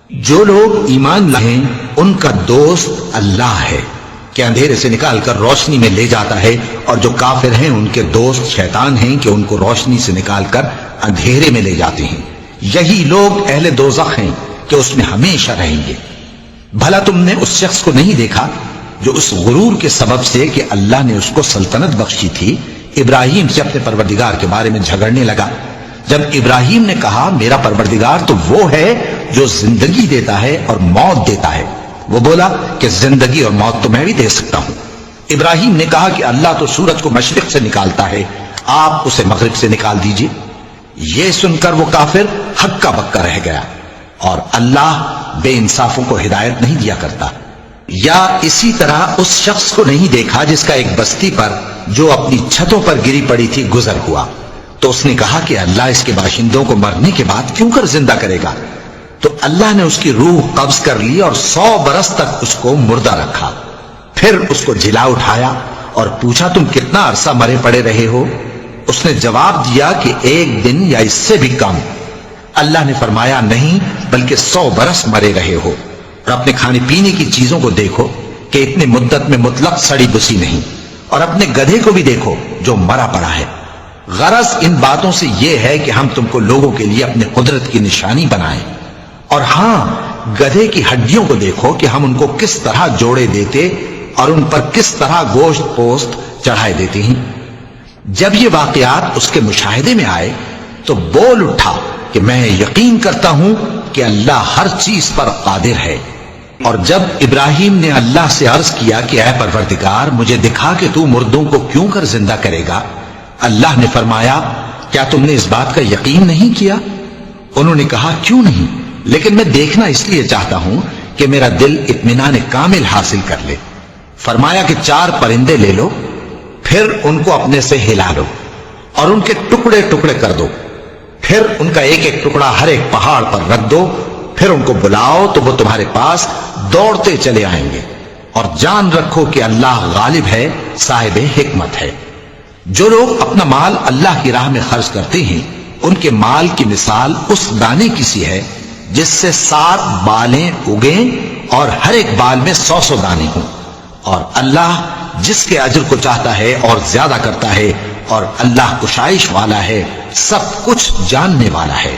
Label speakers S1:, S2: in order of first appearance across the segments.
S1: جو لوگ ایمان لائے ان کا دوست اللہ ہے کہ اندھیرے سے نکال کر روشنی میں لے جاتا ہے، اور جو کافر ہیں ان کے دوست شیطان ہیں کہ ان کو روشنی سے نکال کر اندھیرے میں لے جاتے ہیں۔ یہی لوگ اہل دوزخ ہیں کہ اس میں ہمیشہ رہیں گے۔ بھلا تم نے اس شخص کو نہیں دیکھا جو اس غرور کے سبب سے کہ اللہ نے اس کو سلطنت بخشی تھی، ابراہیم سے اپنے پروردگار کے بارے میں جھگڑنے لگا؟ جب ابراہیم نے کہا میرا پروردگار تو وہ ہے جو زندگی دیتا ہے اور موت دیتا ہے، وہ بولا کہ زندگی اور موت تو میں بھی دے سکتا ہوں۔ ابراہیم نے کہا کہ اللہ تو سورج کو مشرق سے نکالتا ہے، آپ اسے مغرب سے نکال دیجئے۔ یہ سن کر وہ کافر ہکا بکا رہ گیا، اور اللہ بے انصافوں کو ہدایت نہیں دیا کرتا۔ یا اسی طرح اس شخص کو نہیں دیکھا جس کا ایک بستی پر جو اپنی چھتوں پر گری پڑی تھی گزر ہوا، تو اس نے کہا کہ اللہ اس کے باشندوں کو مرنے کے بعد کیوں کر زندہ کرے گا؟ تو اللہ نے اس کی روح قبض کر لی اور 100 برس تک اس کو مردہ رکھا۔ پھر اس کو جلا اٹھایا اور پوچھا تم کتنا عرصہ مرے پڑے رہے ہو؟ اس نے جواب دیا کہ 1 دن یا اس سے بھی کم۔ اللہ نے فرمایا نہیں بلکہ 100 برس مرے رہے ہو، اور اپنے کھانے پینے کی چیزوں کو دیکھو کہ اتنے مدت میں مطلق سڑی بسی نہیں، اور اپنے گدھے کو بھی دیکھو جو مرا پڑا ہے۔ غرض ان باتوں سے یہ ہے کہ ہم تم کو لوگوں کے لیے اپنے قدرت کی نشانی بنائیں، اور ہاں گدھے کی ہڈیوں کو دیکھو کہ ہم ان کو کس طرح جوڑے دیتے اور ان پر کس طرح گوشت پوست چڑھائے دیتے ہیں۔ جب یہ واقعات اس کے مشاہدے میں آئے تو بول اٹھا کہ میں یقین کرتا ہوں کہ اللہ ہر چیز پر قادر ہے۔ اور جب ابراہیم نے اللہ سے عرض کیا کہ اے پروردگار مجھے دکھا کہ تو مردوں کو کیوں کر زندہ کرے گا، اللہ نے فرمایا کیا تم نے اس بات کا یقین نہیں کیا؟ انہوں نے کہا کیوں نہیں، لیکن میں دیکھنا اس لیے چاہتا ہوں کہ میرا دل اطمینان کامل حاصل کر لے۔ فرمایا کہ 4 پرندے لے لو، پھر ان کو اپنے سے ہلا لو اور ان کے ٹکڑے ٹکڑے کر دو، پھر ان کا ایک ایک ٹکڑا ہر ایک پہاڑ پر رکھ دو، پھر ان کو بلاؤ تو وہ تمہارے پاس دوڑتے چلے آئیں گے، اور جان رکھو کہ اللہ غالب ہے، صاحب حکمت ہے۔ جو لوگ اپنا مال اللہ کی راہ میں خرچ کرتے ہیں ان کے مال کی مثال اس دانے کی سی ہے جس سے 7 بالیں اگیں اور ہر ایک بال میں 100 دانے ہوں، اور اللہ جس کے اجر کو چاہتا ہے اور زیادہ کرتا ہے، اور اللہ کشائش والا ہے، سب کچھ جاننے والا ہے۔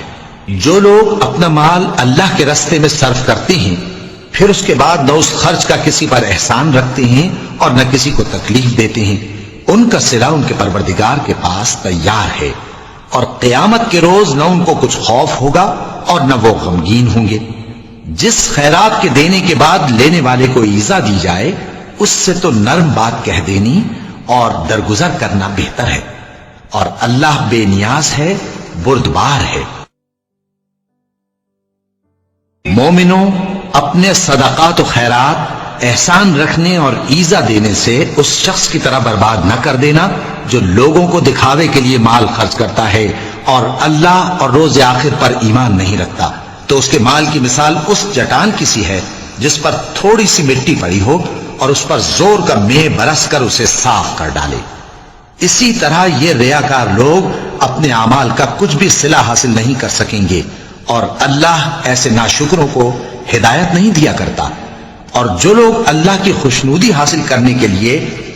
S1: جو لوگ اپنا مال اللہ کے راستے میں صرف کرتے ہیں پھر اس کے بعد نہ اس خرچ کا کسی پر احسان رکھتے ہیں اور نہ کسی کو تکلیف دیتے ہیں، ان کا صلہ ان کے پروردگار کے پاس تیار ہے، اور قیامت کے روز نہ ان کو کچھ خوف ہوگا اور نہ وہ غمگین ہوں گے۔ جس خیرات کے دینے کے بعد لینے والے کو ایذا دی جائے اس سے تو نرم بات کہہ دینی اور درگزر کرنا بہتر ہے، اور اللہ بے نیاز ہے، بردبار ہے۔ مومنوں اپنے صدقات و خیرات احسان رکھنے اور ایذا دینے سے اس شخص کی طرح برباد نہ کر دینا جو لوگوں کو دکھاوے کے لیے مال خرچ کرتا ہے اور اللہ اور روز آخر پر ایمان نہیں رکھتا، تو اس کے مال کی مثال اس چٹان کی سی ہے جس پر تھوڑی سی مٹی پڑی ہو اور اس پر زور کا مے برس کر اسے صاف کر ڈالے۔ اسی طرح یہ ریاکار لوگ اپنے اعمال کا کچھ بھی صلہ حاصل نہیں کر سکیں گے، اور اللہ ایسے ناشکروں کو ہدایت نہیں دیا کرتا۔ اور جو لوگ اللہ کی خوشنودی حاصل کرنے کے لیے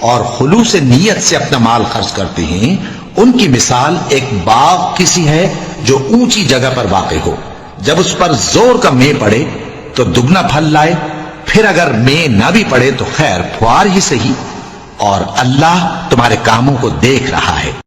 S1: اور خلوص نیت سے اپنا مال خرچ کرتے ہیں ان کی مثال ایک باغ کی سی ہے جو اونچی جگہ پر واقع ہو، جب اس پر زور کا مے پڑے تو دگنا پھل لائے، پھر اگر مے نہ بھی پڑے تو خیر پھوار ہی صحیح، اور اللہ تمہارے کاموں کو دیکھ رہا ہے۔